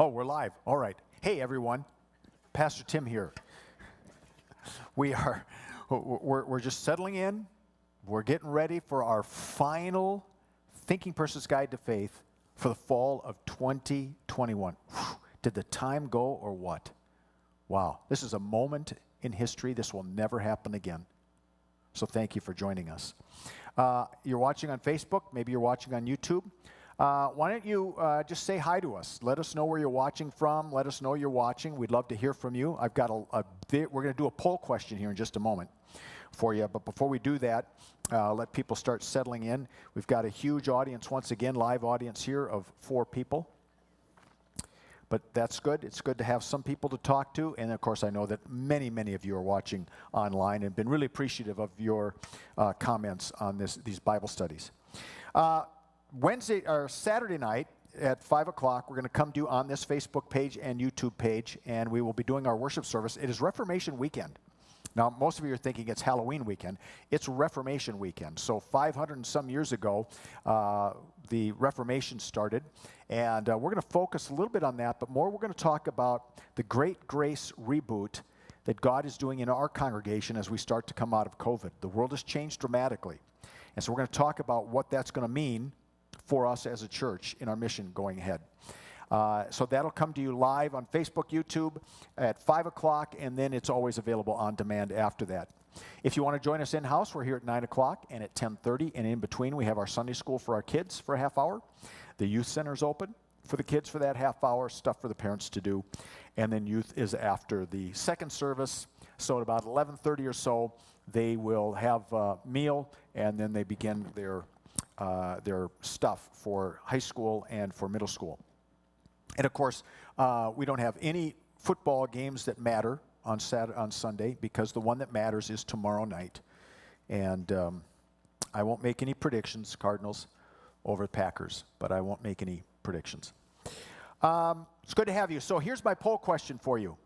Oh, we're live. All right. Hey, everyone. Pastor Tim here. We're just settling in. We're getting ready for our final Thinking Person's Guide to Faith for the fall of 2021. Did the time go or what? Wow. This is a moment in history. This will never happen again. So thank you for joining us. You're watching on Facebook. Maybe you're watching on YouTube. Why don't you just say hi to us? Let us know where you're watching from. Let us know you're watching. We'd love to hear from you. I've got we're going to do a poll question here in just a moment for you. But before we do that, let people start settling in. We've got a huge audience once again, live audience here of 4 people. But that's good. It's good to have some people to talk to. And, of course, I know that many, many of you are watching online and been really appreciative of your comments on these Bible studies. Wednesday or Saturday night at 5 o'clock, we're going to come to you on this Facebook page and YouTube page, and we will be doing our worship service. It is Reformation weekend. Now, most of you are thinking it's Halloween weekend. It's Reformation weekend. So 500 and some years ago, the Reformation started, and we're going to focus a little bit on that, but more we're going to talk about the Great Grace reboot that God is doing in our congregation as we start to come out of COVID. The world has changed dramatically, and so we're going to talk about what that's going to mean for us as a church in our mission going ahead. So that'll come to you live on Facebook, YouTube at 5 o'clock, and then it's always available on demand after that. If you want to join us in-house, we're here at 9 o'clock and at 10:30, and in between we have our Sunday school for our kids for a half hour. The youth center's open for the kids for that half hour, stuff for the parents to do, and then youth is after the second service. So at about 11:30 or so, they will have a meal, and then they begin their stuff for high school and for middle school. And of course, we don't have any football games that matter on Sunday, because the one that matters is tomorrow night. And I won't make any predictions, Cardinals over the Packers, but I won't make any predictions. It's good to have you. So here's my poll question for you.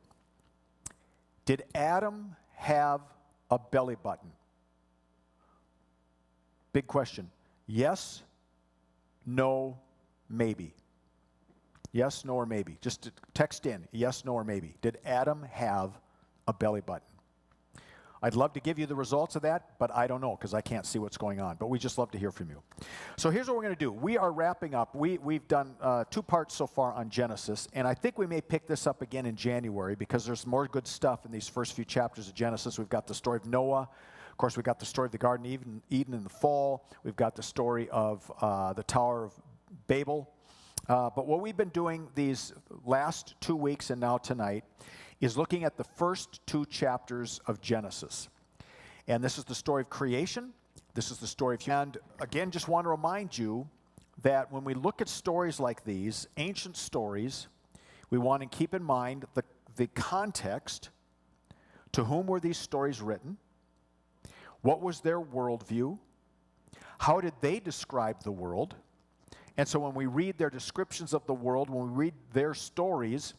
Did Adam have a belly button? Big question. Yes, no, maybe. Yes, no, or maybe. Just text in, yes, no, or maybe. Did Adam have a belly button? I'd love to give you the results of that, but I don't know because I can't see what's going on. But we just love to hear from you. So here's what we're going to do. We are wrapping up. We've done 2 parts so far on Genesis, and I think we may pick this up again in January because there's more good stuff in these first few chapters of Genesis. We've got the story of Noah. Of course, we've got the story of the Garden of Eden in the fall. We've got the story of the Tower of Babel. But what we've been doing these last 2 weeks and now tonight is looking at the first 2 chapters of Genesis. And this is the story of creation. This is the story of humanity. And again, just want to remind you that when we look at stories like these, ancient stories, we want to keep in mind the context. To whom were these stories written? What was their worldview? How did they describe the world? And so when we read their descriptions of the world, when we read their stories,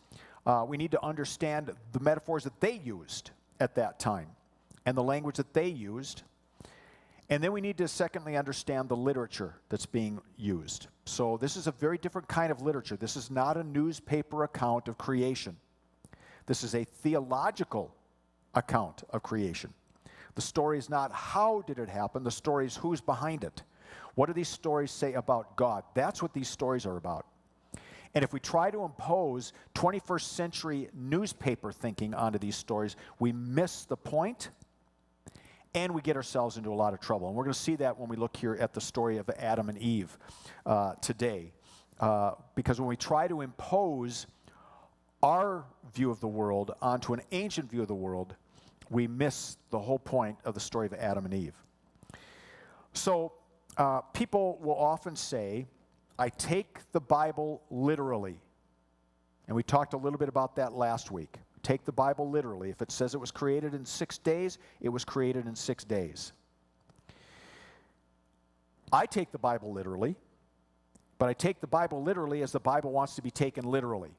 we need to understand the metaphors that they used at that time and the language that they used. And then we need to, secondly, understand the literature that's being used. So this is a very different kind of literature. This is not a newspaper account of creation. This is a theological account of creation. The story is not how did it happen. The story is who's behind it. What do these stories say about God? That's what these stories are about. And if we try to impose 21st century newspaper thinking onto these stories, we miss the point and we get ourselves into a lot of trouble. And we're going to see that when we look here at the story of Adam and Eve today. Because when we try to impose our view of the world onto an ancient view of the world, we miss the whole point of the story of Adam and Eve. So people will often say, I take the Bible literally. And we talked a little bit about that last week. Take the Bible literally. If it says it was created in 6 days, it was created in 6 days. I take the Bible literally, but I take the Bible literally as the Bible wants to be taken literally.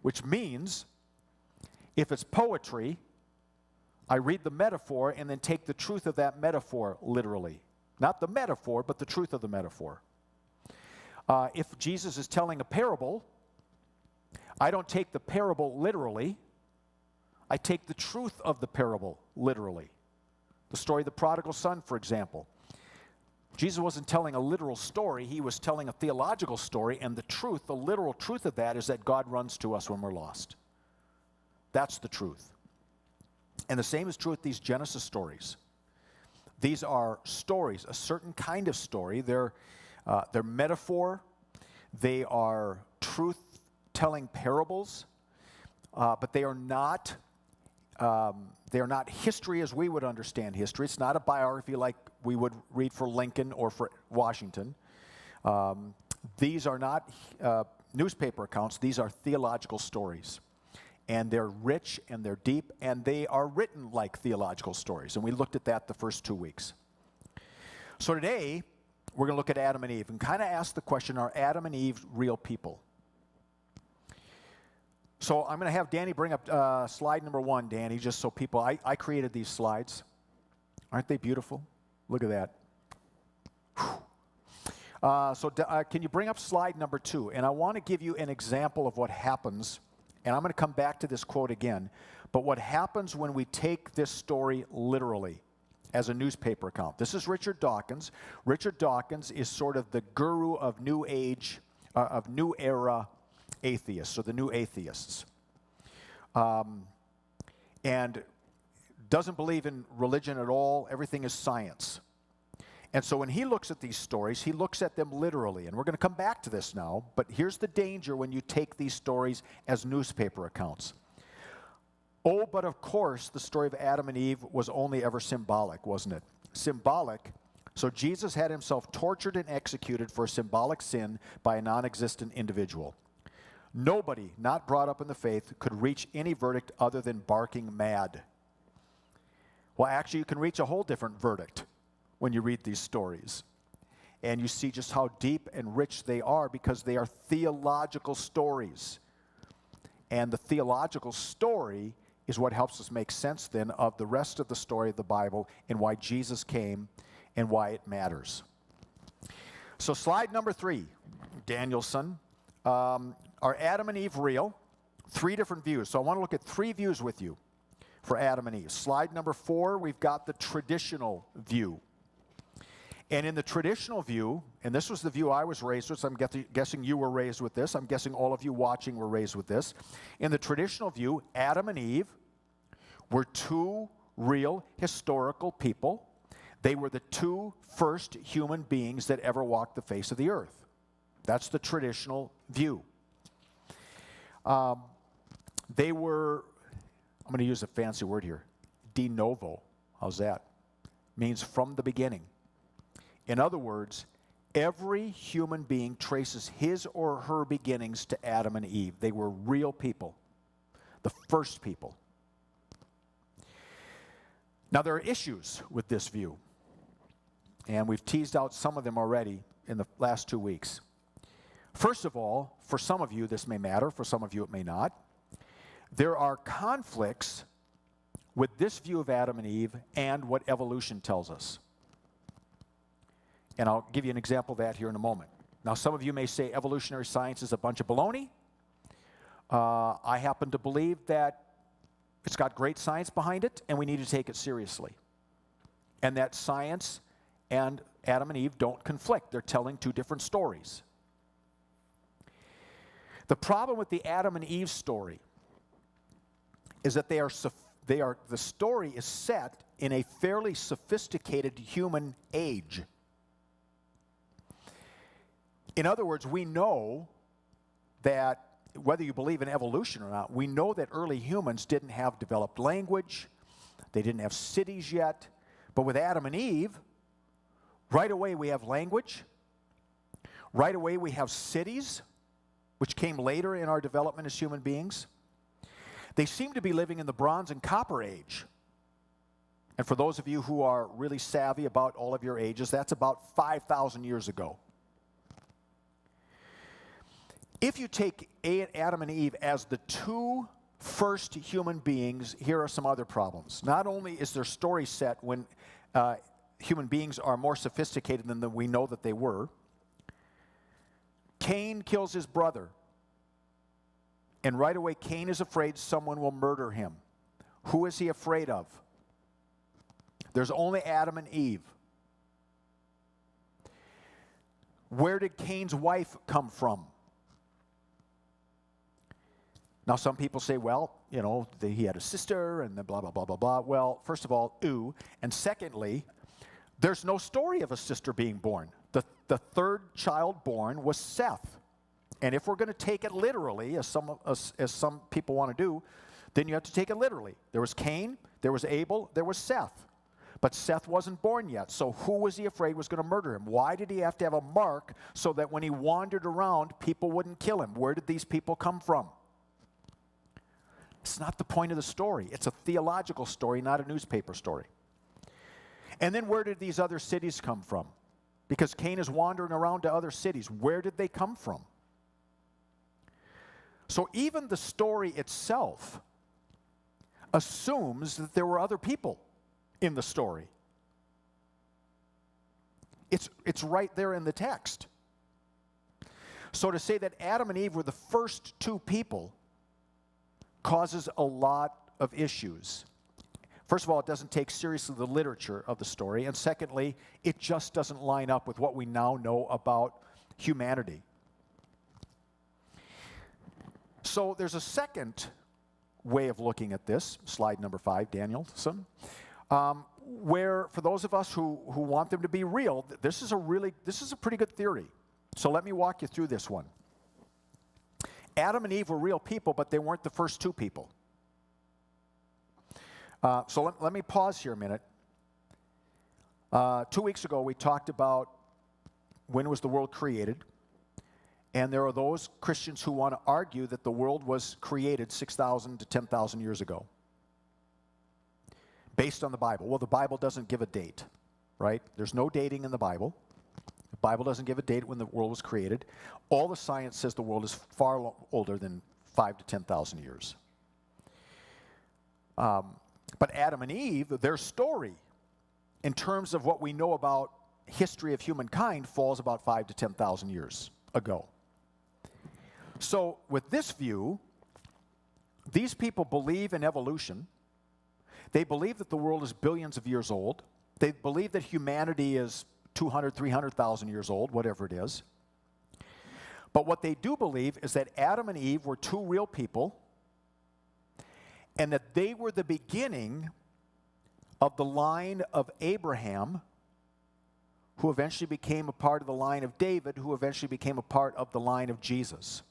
Which means, if it's poetry, I read the metaphor and then take the truth of that metaphor literally. Not the metaphor, but the truth of the metaphor. If Jesus is telling a parable, I don't take the parable literally. I take the truth of the parable literally. The story of the prodigal son, for example. Jesus wasn't telling a literal story. He was telling a theological story, and the truth, the literal truth of that is that God runs to us when we're lost. That's the truth. And the same is true with these Genesis stories. These are stories, a certain kind of story. They're metaphor. They are truth-telling parables, but they are not history as we would understand history. It's not a biography like we would read for Lincoln or for Washington. These are not newspaper accounts. These are theological stories. And they're rich and they're deep, and they are written like theological stories. And we looked at that the first 2 weeks. So today, we're going to look at Adam and Eve and kind of ask the question, are Adam and Eve real people? So I'm going to have Danny bring up slide number 1, Danny, just so people, I created these slides. Aren't they beautiful? Look at that. Can you bring up slide number 2? And I want to give you an example of what happens, and I'm going to come back to this quote again, but what happens when we take this story literally as a newspaper account. This is Richard Dawkins. Richard Dawkins is sort of the guru of New Age, of New Era atheists, or the new atheists. And doesn't believe in religion at all. Everything is science. And so when he looks at these stories, he looks at them literally. And we're going to come back to this now, but here's the danger when you take these stories as newspaper accounts. Oh, but of course, the story of Adam and Eve was only ever symbolic, wasn't it? Symbolic. So Jesus had himself tortured and executed for a symbolic sin by a non-existent individual. Nobody not brought up in the faith could reach any verdict other than barking mad. Well, actually, you can reach a whole different verdict when you read these stories. And you see just how deep and rich they are because they are theological stories. And the theological story is what helps us make sense then of the rest of the story of the Bible and why Jesus came and why it matters. So slide number 3, Danielson. Are Adam and Eve real? 3 different views. So I want to look at 3 views with you for Adam and Eve. Slide number 4, we've got the traditional view. And in the traditional view, and this was the view I was raised with, so I'm guessing you were raised with this. I'm guessing all of you watching were raised with this. In the traditional view, Adam and Eve were 2 real historical people. They were the 2 first human beings that ever walked the face of the earth. That's the traditional view. They were, I'm going to use a fancy word here, de novo. How's that? Means from the beginning. In other words, every human being traces his or her beginnings to Adam and Eve. They were real people, the first people. Now, there are issues with this view, and we've teased out some of them already in the last 2 weeks. First of all, for some of you this may matter, for some of you it may not. There are conflicts with this view of Adam and Eve and what evolution tells us. And I'll give you an example of that here in a moment. Now, some of you may say evolutionary science is a bunch of baloney. I happen to believe that it's got great science behind it, and we need to take it seriously. And that science and Adam and Eve don't conflict. They're telling 2 different stories. The problem with the Adam and Eve story is that the story is set in a fairly sophisticated human age. In other words, we know that, whether you believe in evolution or not, we know that early humans didn't have developed language. They didn't have cities yet. But with Adam and Eve, right away we have language. Right away we have cities, which came later in our development as human beings. They seem to be living in the Bronze and Copper Age. And for those of you who are really savvy about all of your ages, that's about 5,000 years ago. If you take Adam and Eve as the 2 first human beings, here are some other problems. Not only is their story set when human beings are more sophisticated than we know that they were, Cain kills his brother. And right away, Cain is afraid someone will murder him. Who is he afraid of? There's only Adam and Eve. Where did Cain's wife come from? Now, some people say, well, he had a sister and blah, blah, blah, blah, blah. Well, first of all, ooh. And secondly, there's no story of a sister being born. The third child born was Seth. And if we're going to take it literally, as some people want to do, then you have to take it literally. There was Cain, there was Abel, there was Seth. But Seth wasn't born yet, so who was he afraid was going to murder him? Why did he have to have a mark so that when he wandered around, people wouldn't kill him? Where did these people come from? It's not the point of the story. It's a theological story, not a newspaper story. And then where did these other cities come from? Because Cain is wandering around to other cities. Where did they come from? So even the story itself assumes that there were other people in the story. It's right there in the text. So to say that Adam and Eve were the first two people causes a lot of issues. First of all, it doesn't take seriously the literature of the story. And secondly, it just doesn't line up with what we now know about humanity. So there's a second way of looking at this, slide number 5, Danielson, where for those of us who want them to be real, this is a pretty good theory. So let me walk you through this one. Adam and Eve were real people, but they weren't the first two people. So let me pause here a minute. 2 weeks ago, we talked about when was the world created. And there are those Christians who want to argue that the world was created 6,000 to 10,000 years ago, based on the Bible. Well, the Bible doesn't give a date, right? There's no dating in the Bible. The Bible doesn't give a date when the world was created. All the science says the world is far older than 5,000 to 10,000 years. But Adam and Eve, their story, in terms of what we know about history of humankind, falls about 5,000 to 10,000 years ago. So with this view, these people believe in evolution. They believe that the world is billions of years old. They believe that humanity is 200, 300,000 years old, whatever it is. But what they do believe is that Adam and Eve were two real people, and that they were the beginning of the line of Abraham, who eventually became a part of the line of David, who eventually became a part of the line of Jesus.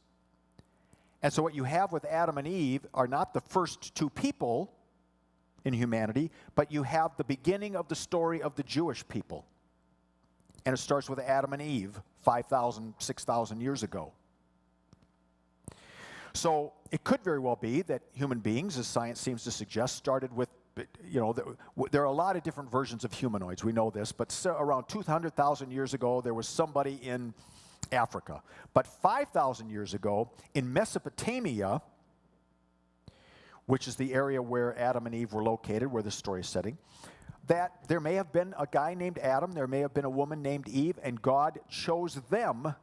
And so what you have with Adam and Eve are not the first two people in humanity, but you have the beginning of the story of the Jewish people. And it starts with Adam and Eve 5,000, 6,000 years ago. So it could very well be that human beings, as science seems to suggest, started with, there are a lot of different versions of humanoids. We know this, but around 200,000 years ago, there was somebody in Africa. But 5,000 years ago, in Mesopotamia, which is the area where Adam and Eve were located, where this story is setting, that there may have been a guy named Adam, there may have been a woman named Eve, and God chose them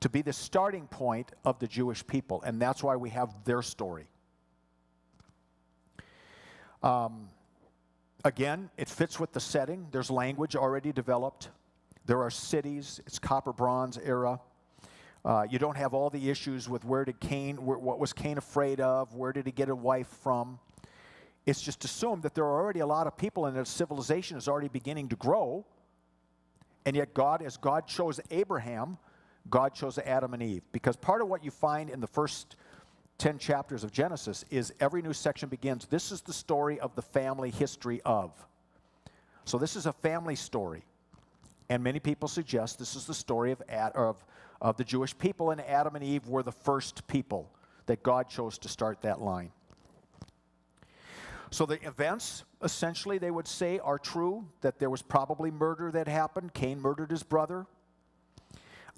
to be the starting point of the Jewish people, and that's why we have their story. Again, it fits with the setting. There's language already developed. There are cities. It's Copper Bronze era. You don't have all the issues with what was Cain afraid of? Where did he get a wife from? It's just assumed that there are already a lot of people and that civilization is already beginning to grow. And yet as God chose Abraham, God chose Adam and Eve. Because part of what you find in the first 10 chapters of Genesis is every new section begins, this is the story of the family history of. So this is a family story. And many people suggest this is the story of the Jewish people, and Adam and Eve were the first people that God chose to start that line. So the events, essentially, they would say, are true, that there was probably murder that happened. Cain murdered his brother.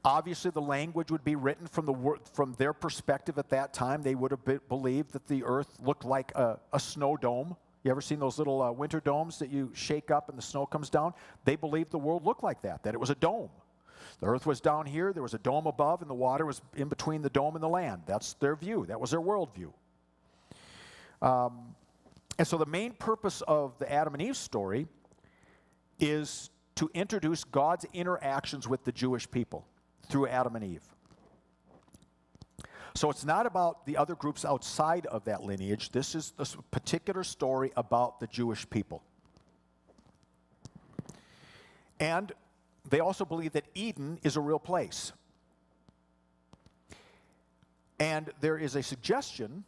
Obviously, the language would be written from their perspective at that time. They would have believed that the earth looked like a snow dome. You ever seen those little winter domes that you shake up and the snow comes down? They believed the world looked like that it was a dome. The earth was down here, there was a dome above, and the water was in between the dome and the land. That's their view. That was their worldview. And so the main purpose of the Adam and Eve story is to introduce God's interactions with the Jewish people through Adam and Eve. So it's not about the other groups outside of that lineage. This is a particular story about the Jewish people. And they also believe that Eden is a real place. And there is a suggestion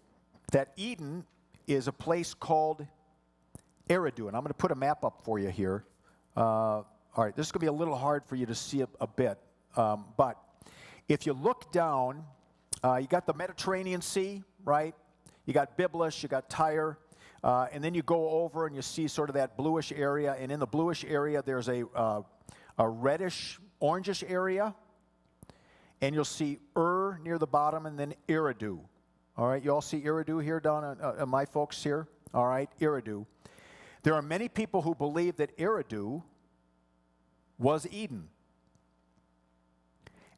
that Eden is a place called Eridu. And I'm going to put a map up for you here. All right, this is going to be a little hard for you to see a bit. But if you look down, you got the Mediterranean Sea, right? You got Byblos, you got Tyre. And then you go over and you see sort of that bluish area. And in the bluish area, there's a reddish, orangish area. And you'll see near the bottom and then Eridu. All right, you all see Eridu here down on my folks here? All right, Eridu. There are many people who believe that Eridu was Eden.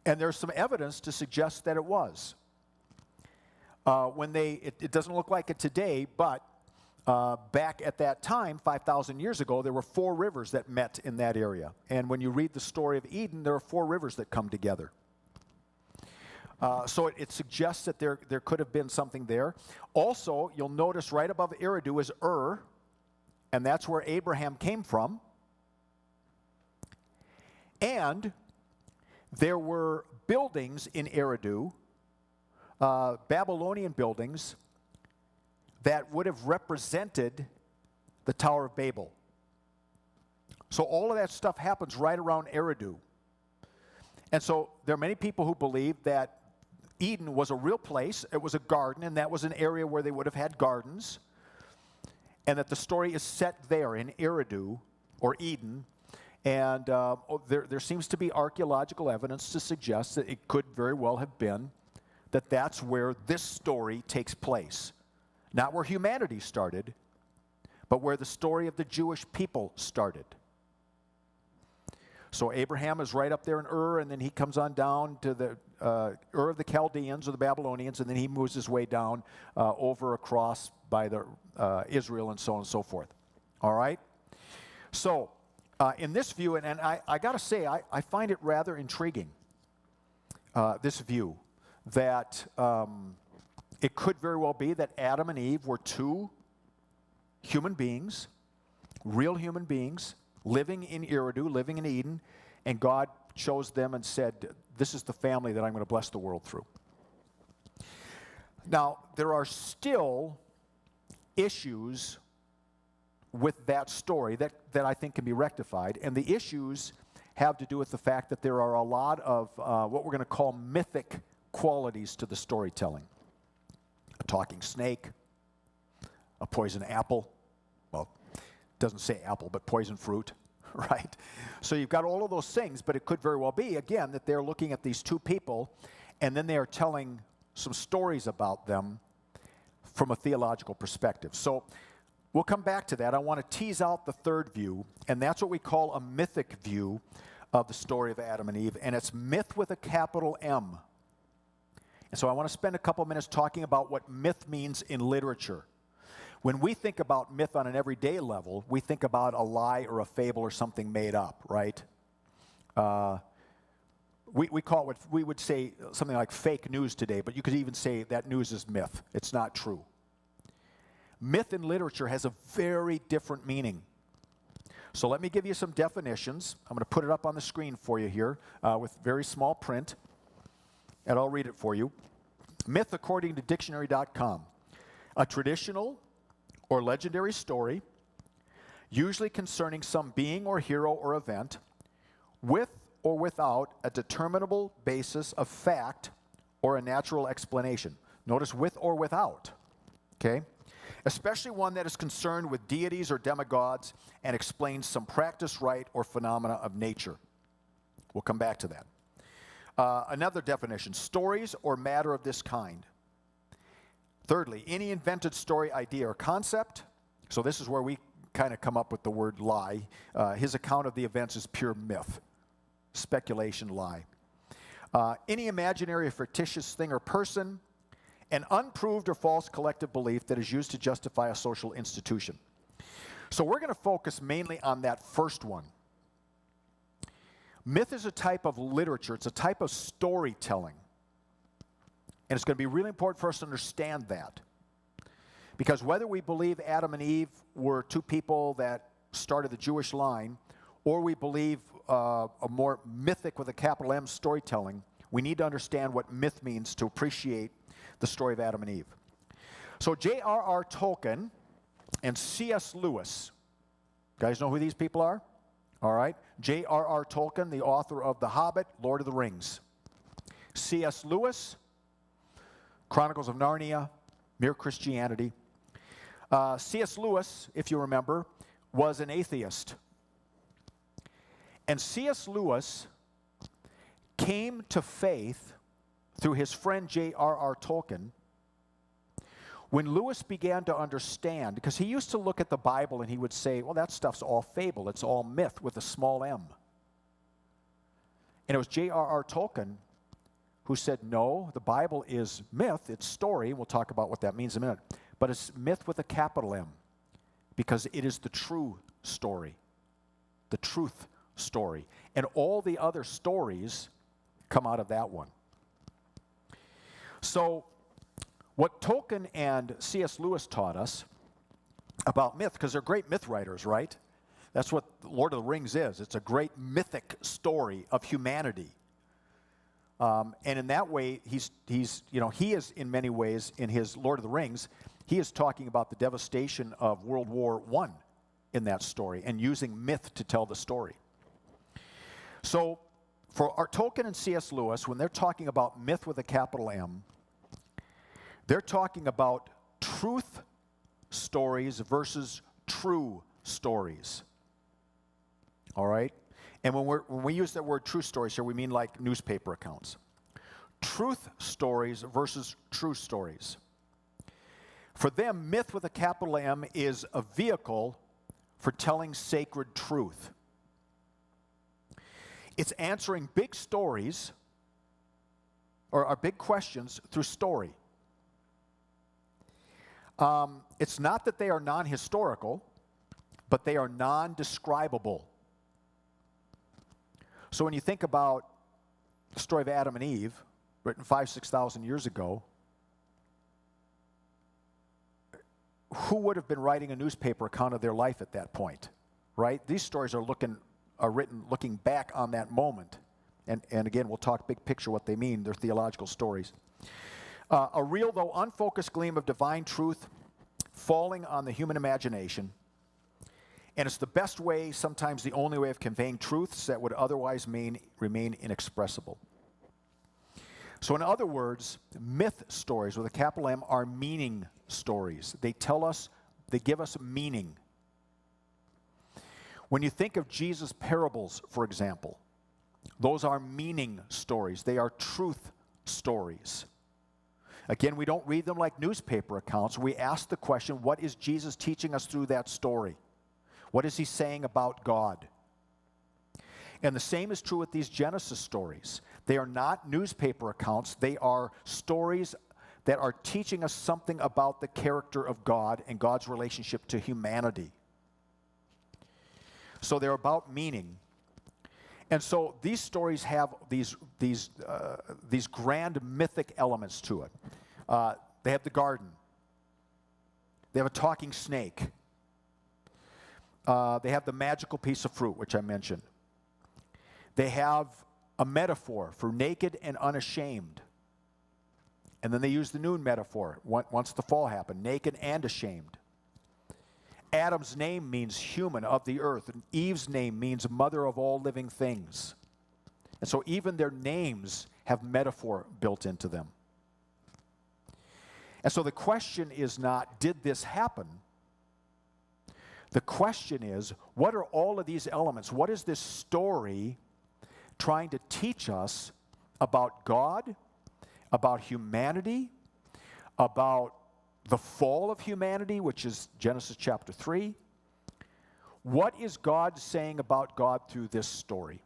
And there's some evidence to suggest that it was. It doesn't look like it today, but back at that time, 5,000 years ago, there were 4 rivers that met in that area. And when you read the story of Eden, there are 4 rivers that come together. So it suggests that there could have been something there. Also, you'll notice right above Eridu is and that's where Abraham came from. And there were buildings in Eridu, Babylonian buildings, that would have represented the Tower of Babel. So all of that stuff happens right around Eridu. And so there are many people who believe that Eden was a real place. It was a garden, and that was an area where they would have had gardens. And that the story is set there in Eridu, or Eden. And there seems to be archaeological evidence to suggest that it could very well have been that that's where this story takes place. Not where humanity started, but where the story of the Jewish people started. So Abraham is right up there in and then he comes on down to the of the Chaldeans or the Babylonians, and then he moves his way down over across by the Israel and so on and so forth. All right? So in this view, and I got to say, I find it rather intriguing, this view, that it could very well be that Adam and Eve were 2 human beings, real human beings, living in Eridu, living in Eden, and God chose them and said, this is the family that I'm going to bless the world through. Now, there are still issues with that story that I think can be rectified, and the issues have to do with the fact that there are a lot of what we're going to call mythic qualities to the storytelling. A talking snake, a poison apple. Well, it doesn't say apple, but poison fruit, right? So you've got all of those things, but it could very well be, again, that they're looking at these 2 people, and then they are telling some stories about them from a theological perspective. So we'll come back to that. I want to tease out the 3rd view, and that's what we call a mythic view of the story of Adam and Eve, and it's myth with a capital M. And so I want to spend a couple minutes talking about what myth means in literature. When we think about myth on an everyday level, we think about a lie or a fable or something made up, right? We call it what we would say something like fake news today, but you could even say that news is myth. It's not true. Myth in literature has a very different meaning. So let me give you some definitions. I'm going to put it up on the screen for you here with very small print, and I'll read it for you. Myth, according to dictionary.com, a traditional or legendary story, usually concerning some being or hero or event, with or without a determinable basis of fact or a natural explanation. Notice with or without, okay? Especially one that is concerned with deities or demigods and explains some practice, rite, or phenomena of nature. We'll come back to that. Another definition, stories or matter of this kind. Thirdly, any invented story, idea, or concept. So this is where we kind of come up with the word lie. His account of the events is pure myth. speculation, lie. Any imaginary or fictitious thing or person, an unproved or false collective belief that is used to justify a social institution. So we're going to focus mainly on that first one. Myth is a type of literature. It's a type of storytelling. And it's going to be really important for us to understand that. Because whether we believe Adam and Eve were two people that started the Jewish line, or we believe a more mythic with a capital M storytelling, we need to understand what myth means to appreciate the story of Adam and Eve. So J.R.R. Tolkien and C.S. Lewis. You guys know who these people are? All right. J.R.R. Tolkien, the author of The Hobbit, Lord of the Rings. C.S. Lewis, Chronicles of Narnia, Mere Christianity. C.S. Lewis, if you remember, was an atheist. And C.S. Lewis came to faith through his friend J.R.R. Tolkien when Lewis began to understand, because he used to look at the Bible and he would say, well, that stuff's all fable, it's all myth with a small m. And it was J.R.R. Tolkien who said, no, the Bible is myth, it's story. We'll talk about what that means in a minute. But it's myth with a capital M, because it is the true story, the truth story. And all the other stories come out of that one. So what Tolkien and C.S. Lewis taught us about myth, because they're great myth writers, right? That's what Lord of the Rings is. It's a great mythic story of humanity. And in that way, he is in many ways, in his Lord of the Rings, he is talking about the devastation of World War I in that story and using myth to tell the story. So for our Tolkien and C.S. Lewis, when they're talking about myth with a capital M, they're talking about truth stories versus true stories. All right? And when we use that word true stories here, we mean like newspaper accounts. Truth stories versus true stories. For them, myth with a capital M is a vehicle for telling sacred truth. It's answering big stories or big questions through story. It's not that they are non-historical, but they are non-describable. So when you think about the story of Adam and Eve, written 5,000-6,000 years ago, who would have been writing a newspaper account of their life at that point, right? These stories are written looking back on that moment. And again, we'll talk big picture what they mean. They're theological stories. A real, though unfocused gleam of divine truth falling on the human imagination. And it's the best way, sometimes the only way of conveying truths that would otherwise remain inexpressible. So in other words, myth stories with a capital M are meaning stories. They tell us, they give us meaning. When you think of Jesus' parables, for example, those are meaning stories. They are truth stories. Again, we don't read them like newspaper accounts. We ask the question, what is Jesus teaching us through that story? What is he saying about God? And the same is true with these Genesis stories. They are not newspaper accounts. They are stories that are teaching us something about the character of God and God's relationship to humanity. So they're about meaning. And so these stories have these grand mythic elements to it. They have the garden. They have a talking snake. They have the magical piece of fruit, which I mentioned. They have a metaphor for naked and unashamed. And then they use the noon metaphor once the fall happened, naked and ashamed. Adam's name means human of the earth, and Eve's name means mother of all living things. And so even their names have metaphor built into them. And so the question is not, did this happen? The question is, what are all of these elements? What is this story trying to teach us about God, about humanity, about the fall of humanity, which is Genesis chapter 3? What is God saying about God through this story?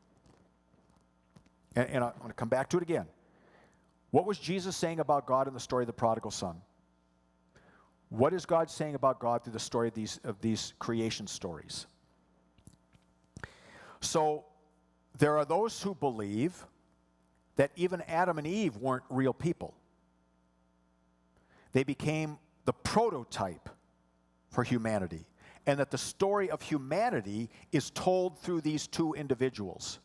And I'm going to come back to it again. What was Jesus saying about God in the story of the prodigal son? What is God saying about God through the story of these creation stories? So there are those who believe that even Adam and Eve weren't real people. They became the prototype for humanity, and that the story of humanity is told through these two individuals.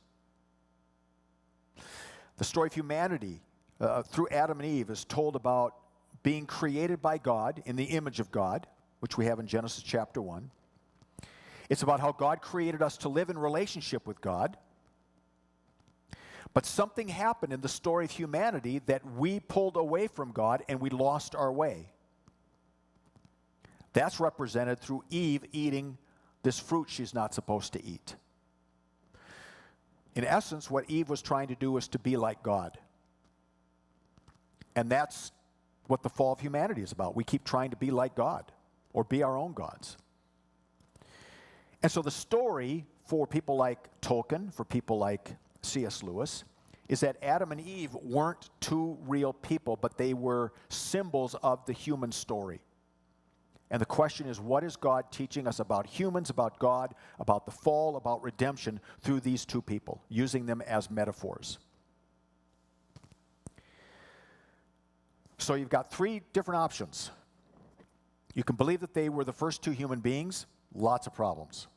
The story of humanity through Adam and Eve is told about being created by God in the image of God, which we have in Genesis chapter 1. It's about how God created us to live in relationship with God. But something happened in the story of humanity that we pulled away from God and we lost our way. That's represented through Eve eating this fruit she's not supposed to eat. In essence, what Eve was trying to do was to be like God. And that's what the fall of humanity is about. We keep trying to be like God or be our own gods. And so the story for people like Tolkien, for people like C.S. Lewis, is that Adam and Eve weren't two real people, but they were symbols of the human story. And the question is, what is God teaching us about humans, about God, about the fall, about redemption through these two people, using them as metaphors? So you've got three different options. You can believe that they were the first two human beings, lots of problems.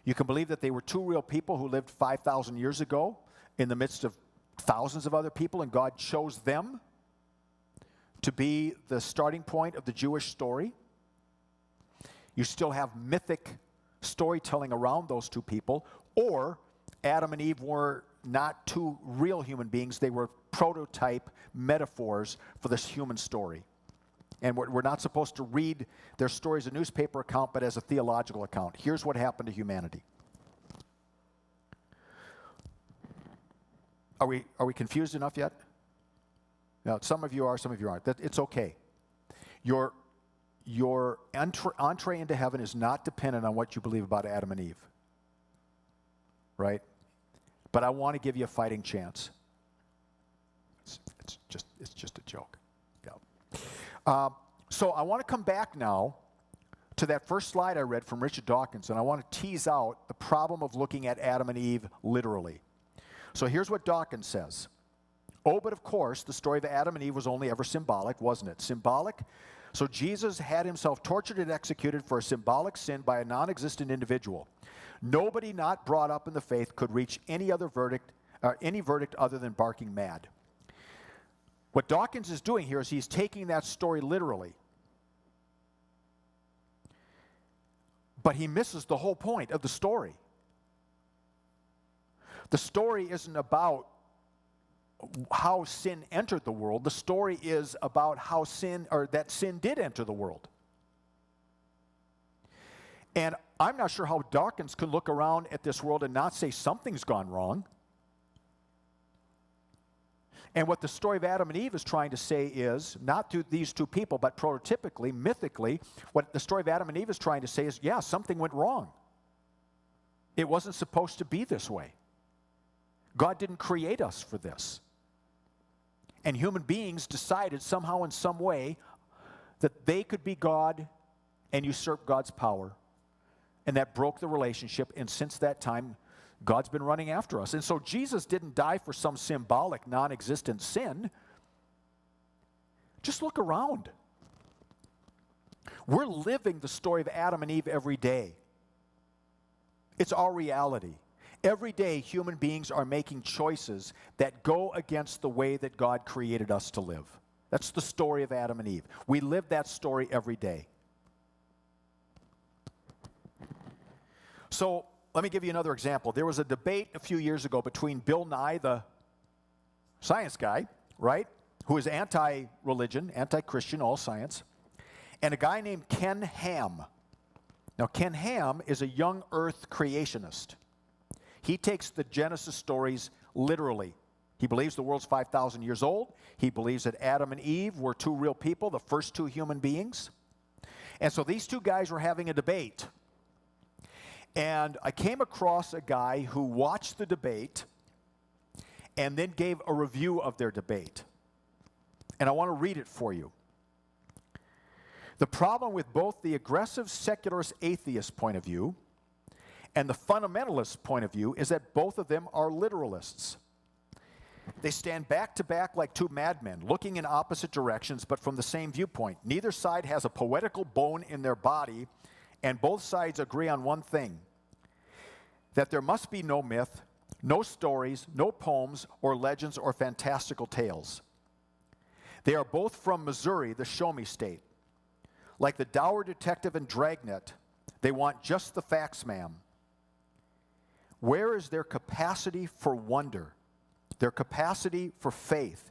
You can believe that they were two real people who lived 5,000 years ago in the midst of thousands of other people, and God chose them to be the starting point of the Jewish story. You still have mythic storytelling around those two people, or Adam and Eve were not two real human beings. They were prototype metaphors for this human story. And we're not supposed to read their story as a newspaper account, but as a theological account. Here's what happened to humanity. Are we confused enough yet? Now, some of you are, some of you aren't. It's okay. Your entree into heaven is not dependent on what you believe about Adam and Eve. Right? But I want to give you a fighting chance. It's just a joke. Yeah. So I want to come back now to that first slide I read from Richard Dawkins, and I want to tease out the problem of looking at Adam and Eve literally. So here's what Dawkins says. Oh, but of course, the story of Adam and Eve was only ever symbolic, wasn't it? Symbolic. So Jesus had himself tortured and executed for a symbolic sin by a non-existent individual. Nobody not brought up in the faith could reach any verdict other than barking mad. What Dawkins is doing here is he's taking that story literally. But he misses the whole point of the story. The story isn't about how sin entered the world. The story is about how sin did enter the world. And I'm not sure how Dawkins could look around at this world and not say something's gone wrong. And what the story of Adam and Eve is trying to say is, not to these two people, but prototypically, mythically, what the story of Adam and Eve is trying to say is, yeah, something went wrong. It wasn't supposed to be this way. God didn't create us for this. And human beings decided somehow in some way that they could be God and usurp God's power. And that broke the relationship, and since that time, God's been running after us. And so Jesus didn't die for some symbolic, non-existent sin. Just look around. We're living the story of Adam and Eve every day. It's our reality. Every day, human beings are making choices that go against the way that God created us to live. That's the story of Adam and Eve. We live that story every day. So, let me give you another example. There was a debate a few years ago between Bill Nye, the science guy, right, who is anti-religion, anti-Christian, all science, and a guy named Ken Ham. Now, Ken Ham is a young earth creationist. He takes the Genesis stories literally. He believes the world's 5,000 years old. He believes that Adam and Eve were two real people, the first two human beings. And so these two guys were having a debate. And I came across a guy who watched the debate, and then gave a review of their debate. And I want to read it for you. The problem with both the aggressive secularist atheist point of view and the fundamentalist point of view is that both of them are literalists. They stand back to back like two madmen, looking in opposite directions, but from the same viewpoint. Neither side has a poetical bone in their body, and both sides agree on one thing, that there must be no myth, no stories, no poems or legends or fantastical tales. They are both from Missouri, the show-me state. Like the dour detective in Dragnet, they want just the facts, ma'am. Where is their capacity for wonder, their capacity for faith,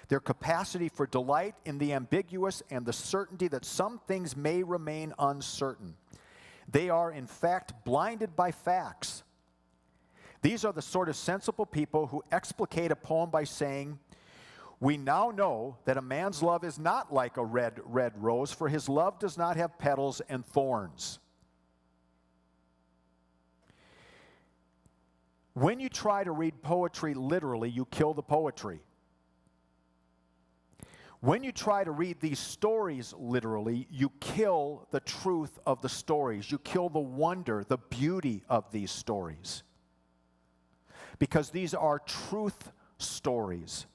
their capacity for delight in the ambiguous and the certainty that some things may remain uncertain? They are, in fact, blinded by facts. These are the sort of sensible people who explicate a poem by saying, we now know that a man's love is not like a red, red rose, for his love does not have petals and thorns. When you try to read poetry literally, you kill the poetry. When you try to read these stories literally, you kill the truth of the stories. You kill the wonder, the beauty of these stories. Because these are truth stories,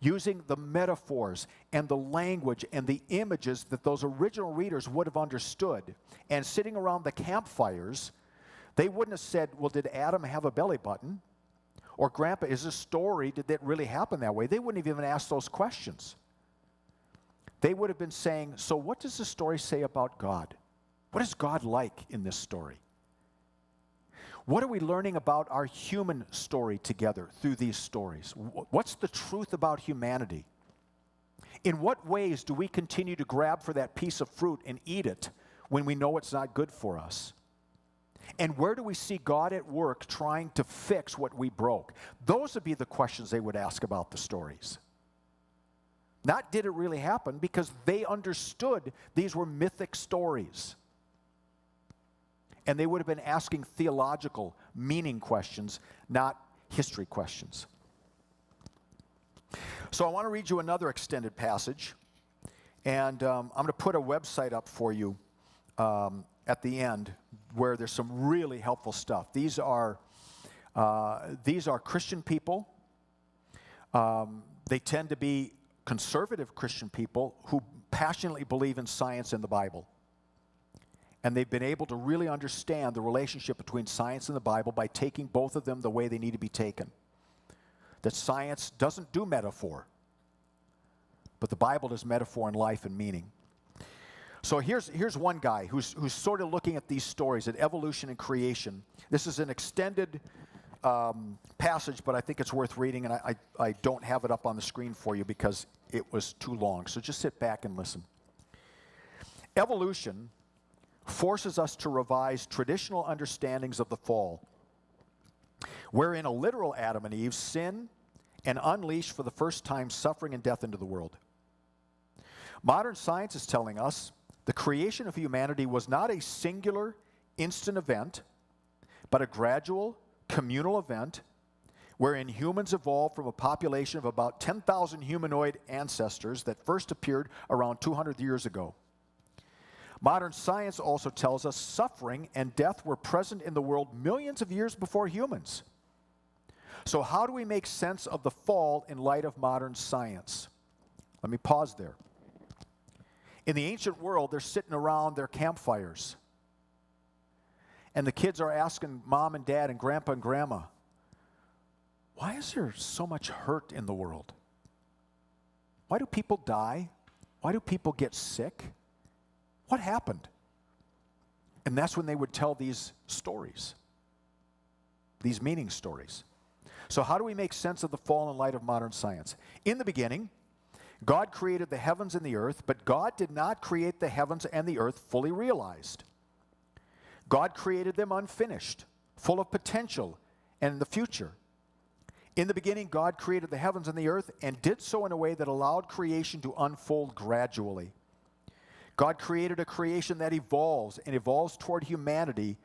using the metaphors and the language and the images that those original readers would have understood. And sitting around the campfires, they wouldn't have said, well, did Adam have a belly button? Or, Grandpa, is this story, did that really happen that way? They wouldn't have even asked those questions. They would have been saying, so what does the story say about God? What is God like in this story? What are we learning about our human story together through these stories? What's the truth about humanity? In what ways do we continue to grab for that piece of fruit and eat it when we know it's not good for us? And where do we see God at work trying to fix what we broke? Those would be the questions they would ask about the stories. Not did it really happen, because they understood these were mythic stories. And they would have been asking theological meaning questions, not history questions. So I want to read you another extended passage. And I'm going to put a website up for you at the end where there's some really helpful stuff. These are Christian people. They tend to be conservative Christian people who passionately believe in science and the Bible. And they've been able to really understand the relationship between science and the Bible by taking both of them the way they need to be taken. That science doesn't do metaphor, but the Bible does metaphor in life and meaning. So here's one guy who's sort of looking at these stories, at evolution and creation. This is an extended passage, but I think it's worth reading, and I don't have it up on the screen for you because it was too long. So just sit back and listen. Evolution forces us to revise traditional understandings of the fall, wherein a literal Adam and Eve sin and unleash for the first time suffering and death into the world. Modern science is telling us the creation of humanity was not a singular, instant event, but a gradual, communal event wherein humans evolved from a population of about 10,000 humanoid ancestors that first appeared around 200 years ago. Modern science also tells us suffering and death were present in the world millions of years before humans. So how do we make sense of the fall in light of modern science? Let me pause there. In the ancient world, they're sitting around their campfires. And the kids are asking mom and dad and grandpa and grandma, why is there so much hurt in the world? Why do people die? Why do people get sick? What happened? And that's when they would tell these stories, these meaning stories. So how do we make sense of the fall in light of modern science? In the beginning, God created the heavens and the earth, but God did not create the heavens and the earth fully realized. God created them unfinished, full of potential and in the future. In the beginning, God created the heavens and the earth and did so in a way that allowed creation to unfold gradually. God created a creation that evolves and evolves toward humanity,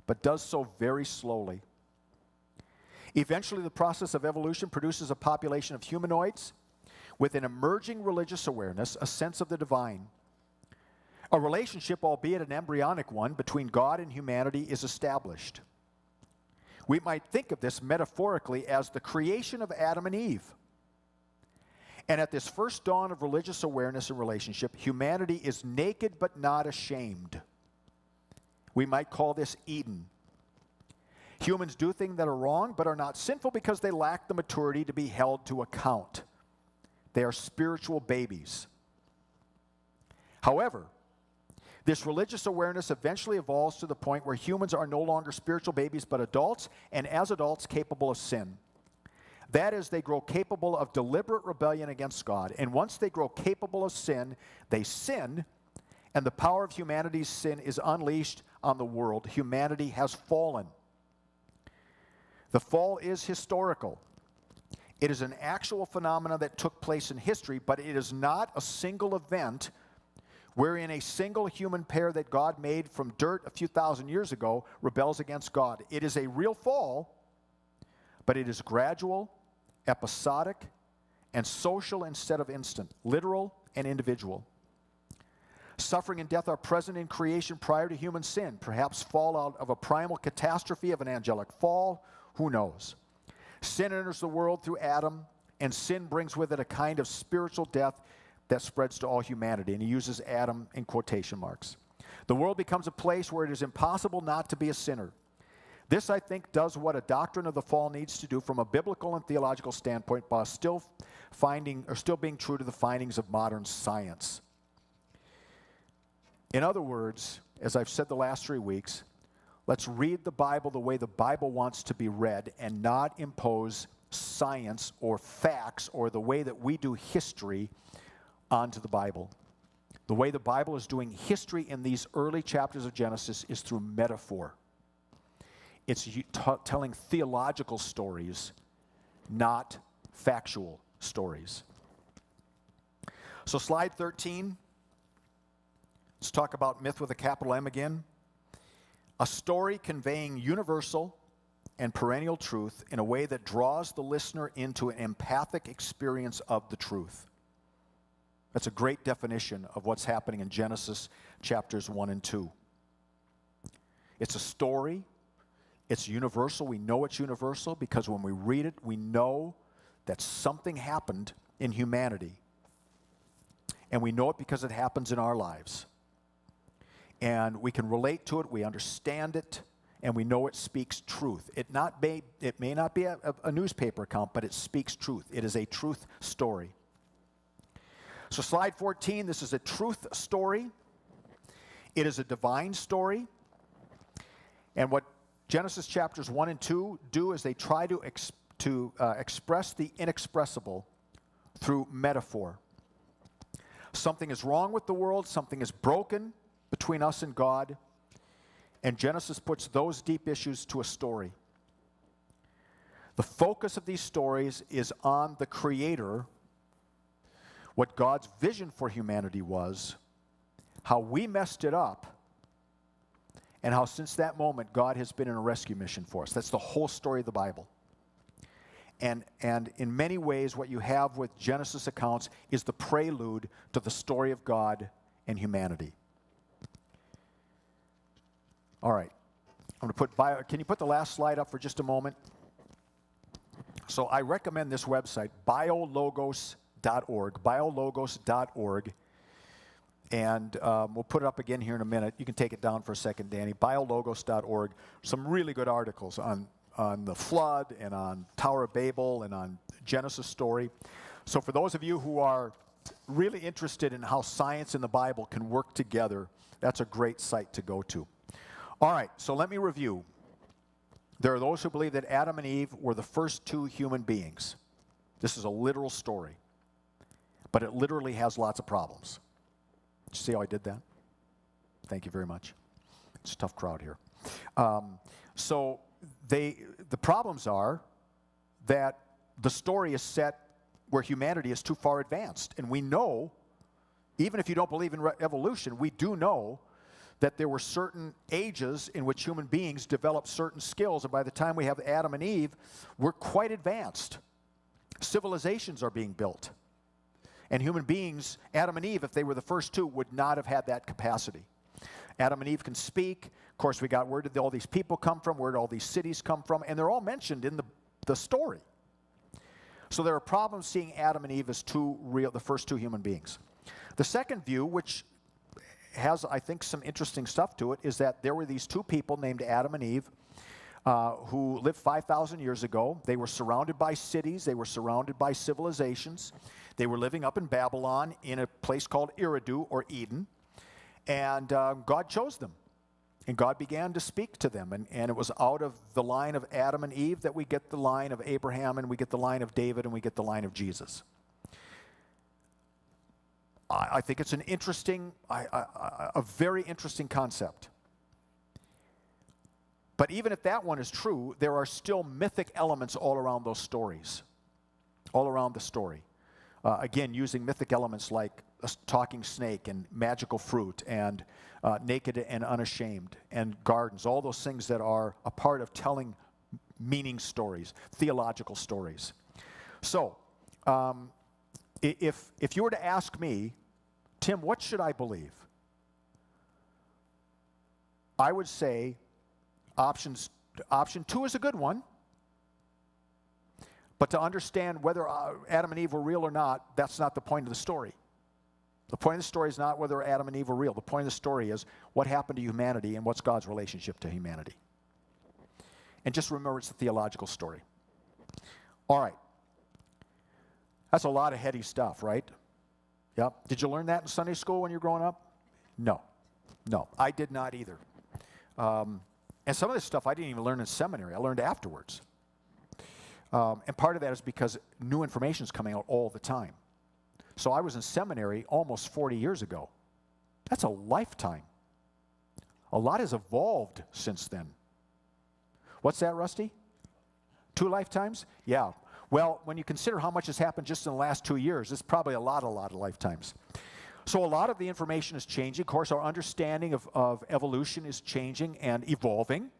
but does so very slowly. Eventually, the process of evolution produces a population of humanoids with an emerging religious awareness, a sense of the divine. A relationship, albeit an embryonic one, between God and humanity is established. We might think of this metaphorically as the creation of Adam and Eve. And at this first dawn of religious awareness and relationship, humanity is naked but not ashamed. We might call this Eden. Humans do things that are wrong but are not sinful because they lack the maturity to be held to account. They are spiritual babies. However, this religious awareness eventually evolves to the point where humans are no longer spiritual babies but adults, and as adults capable of sin. That is, they grow capable of deliberate rebellion against God. And once they grow capable of sin, they sin, and the power of humanity's sin is unleashed on the world. Humanity has fallen. The fall is historical. It is an actual phenomenon that took place in history, but it is not a single event wherein a single human pair that God made from dirt a few thousand years ago rebels against God. It is a real fall, but it is gradual, episodic, and social instead of instant, literal and individual. Suffering and death are present in creation prior to human sin, perhaps fallout of a primal catastrophe of an angelic fall, who knows? Sin enters the world through Adam, and sin brings with it a kind of spiritual death that spreads to all humanity, and he uses Adam in quotation marks. The world becomes a place where it is impossible not to be a sinner. This, I think, does what a doctrine of the fall needs to do from a biblical and theological standpoint, while still being true to the findings of modern science. In other words, as I've said the last 3 weeks, let's read the Bible the way the Bible wants to be read and not impose science or facts or the way that we do history onto the Bible. The way the Bible is doing history in these early chapters of Genesis is through metaphor. It's telling theological stories, not factual stories. So slide 13, let's talk about myth with a capital M again. A story conveying universal and perennial truth in a way that draws the listener into an empathic experience of the truth. That's a great definition of what's happening in Genesis chapters 1 and 2. It's a story. It's universal. We know it's universal because when we read it, we know that something happened in humanity. And we know it because it happens in our lives. And we can relate to it, we understand it, and we know it speaks truth. It may not be a newspaper account, but it speaks truth. It is a truth story. So slide 14, this is a truth story. It is a divine story. And what Genesis chapters 1 and 2 do is they try to express the inexpressible through metaphor. Something is wrong with the world, something is broken between us and God, and Genesis puts those deep issues to a story. The focus of these stories is on the Creator, what God's vision for humanity was, how we messed it up, and how since that moment God has been in a rescue mission for us. That's the whole story of the Bible. And in many ways what you have with Genesis accounts is the prelude to the story of God and humanity. All right, I'm going to can you put the last slide up for just a moment? So I recommend this website, biologos.org, and we'll put it up again here in a minute. You can take it down for a second, Danny. Biologos.org, some really good articles on the flood and on Tower of Babel and on Genesis story. So for those of you who are really interested in how science and the Bible can work together, that's a great site to go to. All right, so let me review. There are those who believe that Adam and Eve were the first 2 human beings. This is a literal story, but it literally has lots of problems. Did you see how I did that? Thank you very much. It's a tough crowd here. So the problems are that the story is set where humanity is too far advanced. And we know, even if you don't believe in evolution, we do know that there were certain ages in which human beings developed certain skills, and by the time we have Adam and Eve, we're quite advanced. Civilizations are being built. And human beings, Adam and Eve, if they were the first two, would not have had that capacity. Adam and Eve can speak. Of course, we got where did all these people come from, where did all these cities come from, and they're all mentioned in the story. So there are problems seeing Adam and Eve as the first two human beings. The second view, which has, I think, some interesting stuff to it, is that there were these two people named Adam and Eve who lived 5,000 years ago. They were surrounded by cities. They were surrounded by civilizations. They were living up in Babylon in a place called Eridu, or Eden. And God chose them. And God began to speak to them. And it was out of the line of Adam and Eve that we get the line of Abraham, and we get the line of David, and we get the line of Jesus. I think it's an interesting, a very interesting concept. But even if that one is true, there are still mythic elements all around those stories, all around the story. Again, using mythic elements like a talking snake and magical fruit and naked and unashamed and gardens, all those things that are a part of telling meaning stories, theological stories. So, if you were to ask me, Tim, what should I believe? I would say option 2 is a good one. But to understand whether Adam and Eve were real or not, that's not the point of the story. The point of the story is not whether Adam and Eve were real. The point of the story is what happened to humanity and what's God's relationship to humanity. And just remember, it's a theological story. All right. That's a lot of heady stuff, right? Yep. Did you learn that in Sunday school when you were growing up? No. No, I did not either. And some of this stuff I didn't even learn in seminary. I learned afterwards. And part of that is because new information is coming out all the time. So I was in seminary almost 40 years ago. That's a lifetime. A lot has evolved since then. What's that, Rusty? 2 lifetimes? Yeah. Well, when you consider how much has happened just in the last 2 years, it's probably a lot of lifetimes. So a lot of the information is changing. Of course, our understanding of evolution is changing and evolving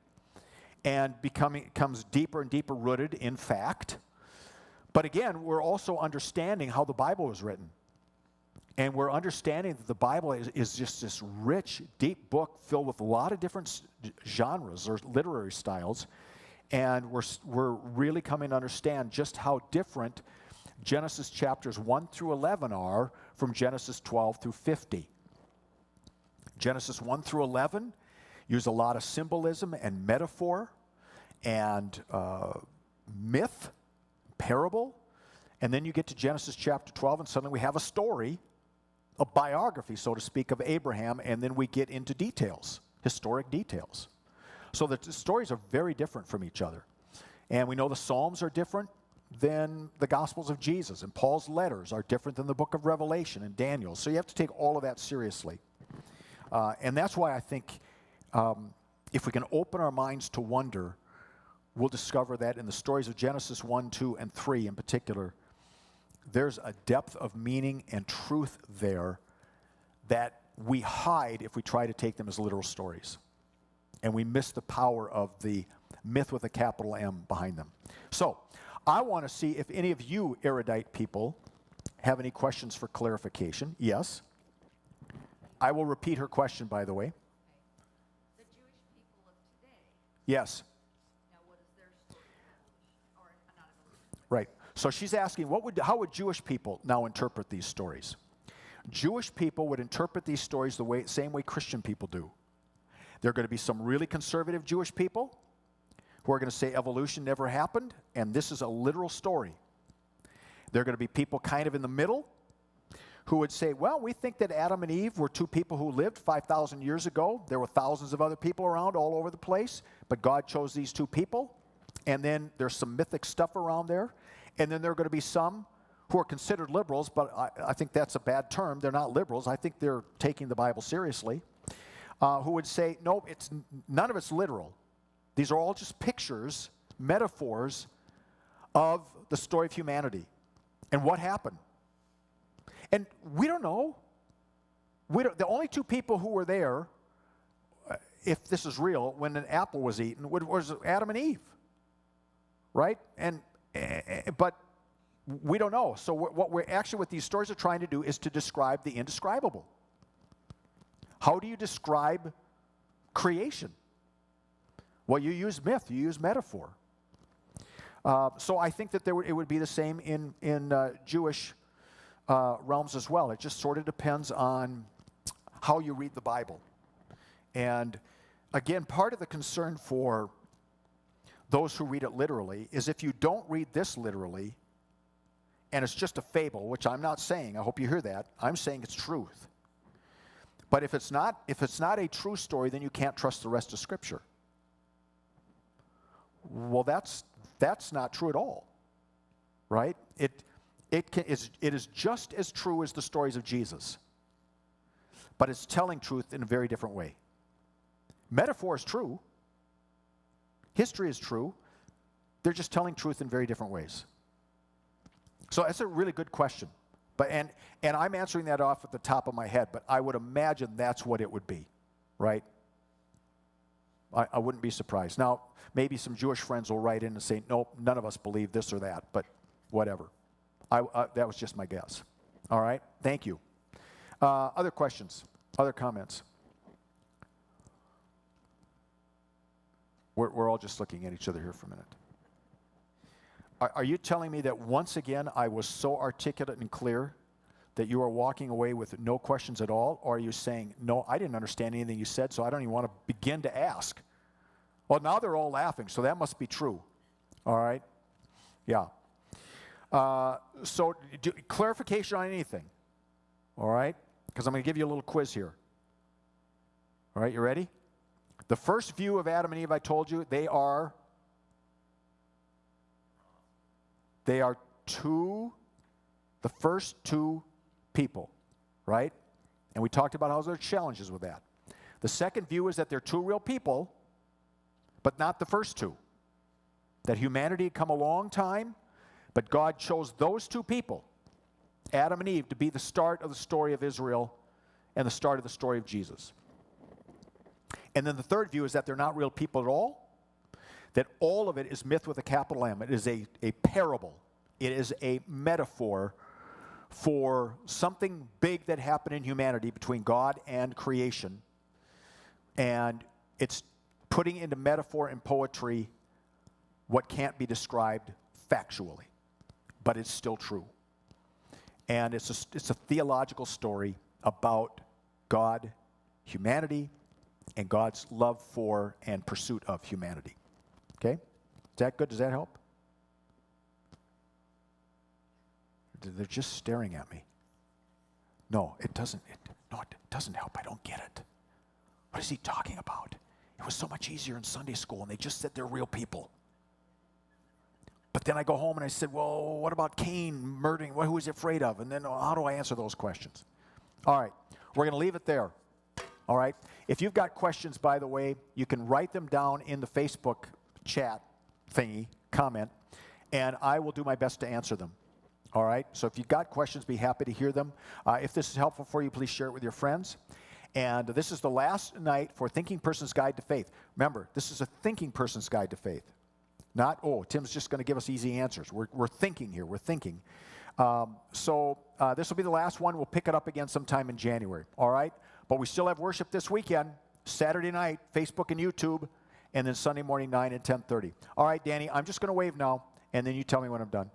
and becomes deeper and deeper rooted in fact. But again, we're also understanding how the Bible was written. And we're understanding that the Bible is just this rich, deep book filled with a lot of different genres or literary styles. And we're really coming to understand just how different Genesis chapters 1 through 11 are from Genesis 12 through 50. Genesis 1 through 11 use a lot of symbolism and metaphor and myth, parable. And then you get to Genesis chapter 12 and suddenly we have a story, a biography, so to speak, of Abraham, and then we get into details, historic details. So the stories are very different from each other. And we know the Psalms are different than the Gospels of Jesus, and Paul's letters are different than the book of Revelation and Daniel. So you have to take all of that seriously. And that's why I think if we can open our minds to wonder, we'll discover that in the stories of Genesis 1, 2, and 3 in particular, there's a depth of meaning and truth there that we hide if we try to take them as literal stories. And we miss the power of the myth with a capital M behind them. So, I want to see if any of you erudite people have any questions for clarification. Yes? I will repeat her question, by the way. The Jewish people of today. Yes. Now, what is their story of evolution? Or not evolution. Right. So she's asking, how would Jewish people now interpret these stories? Jewish people would interpret these stories the same way Christian people do. There are going to be some really conservative Jewish people who are going to say evolution never happened, and this is a literal story. There are going to be people kind of in the middle who would say, well, we think that Adam and Eve were 2 people who lived 5,000 years ago. There were thousands of other people around all over the place, but God chose these 2 people. And then there's some mythic stuff around there. And then there are going to be some who are considered liberals, but I think that's a bad term. They're not liberals. I think they're taking the Bible seriously. Who would say, no, none of it's literal. These are all just pictures, metaphors of the story of humanity and what happened. And we don't know. The only 2 people who were there if this is real, when an apple was eaten, was Adam and Eve, right? But we don't know. So what these stories are trying to do is to describe the indescribable. How do you describe creation? Well, you use myth, you use metaphor. So I think that it would be the same in Jewish realms as well. It just sort of depends on how you read the Bible. And again, part of the concern for those who read it literally is if you don't read this literally, and it's just a fable, which I'm not saying, I hope you hear that, I'm saying it's truth. But if it's not a true story, then you can't trust the rest of Scripture. Well, that's not true at all, right? It is just as true as the stories of Jesus, but it's telling truth in a very different way. Metaphor is true. History is true. They're just telling truth in very different ways. So that's a really good question. And I'm answering that off at the top of my head, but I would imagine that's what it would be, right? I wouldn't be surprised. Now, maybe some Jewish friends will write in and say, nope, none of us believe this or that, but whatever. That was just my guess. All right? Thank you. Other questions? Other comments? We're all just looking at each other here for a minute. Are you telling me that once again I was so articulate and clear that you are walking away with no questions at all? Or are you saying, no, I didn't understand anything you said, so I don't even want to begin to ask? Well, now they're all laughing, so that must be true. All right? Yeah. So clarification on anything. All right? Because I'm going to give you a little quiz here. All right, you ready? The first view of Adam and Eve, I told you, they are the first two people, right? And we talked about how there are challenges with that. The second view is that they're two real people, but not the first two. That humanity had come a long time, but God chose those two people, Adam and Eve, to be the start of the story of Israel and the start of the story of Jesus. And then the third view is that they're not real people at all, that all of it is myth with a capital M. It is a parable. It is a metaphor for something big that happened in humanity between God and creation. And it's putting into metaphor and poetry what can't be described factually, but it's still true. And it's a theological story about God, humanity, and God's love for and pursuit of humanity. Okay? Is that good? Does that help? They're just staring at me. No, it doesn't. It doesn't help. I don't get it. What is he talking about? It was so much easier in Sunday school, and they just said they're real people. But then I go home and I said, well, what about Cain murdering? Who is he afraid of? And then how do I answer those questions? All right. We're going to leave it there. All right. If you've got questions, by the way, you can write them down in the Facebook chat thingy, comment, and I will do my best to answer them. All right. So if you've got questions, be happy to hear them. If this is helpful for you, please share it with your friends. And this is the last night for Thinking Person's Guide to Faith. Remember, this is a thinking person's guide to faith. Not, Tim's just going to give us easy answers. We're thinking here. We're thinking. So this will be the last one. We'll pick it up again sometime in January. All right? But we still have worship this weekend, Saturday night, Facebook and YouTube, and then Sunday morning, 9 and 10:30. All right, Danny, I'm just going to wave now, and then you tell me when I'm done.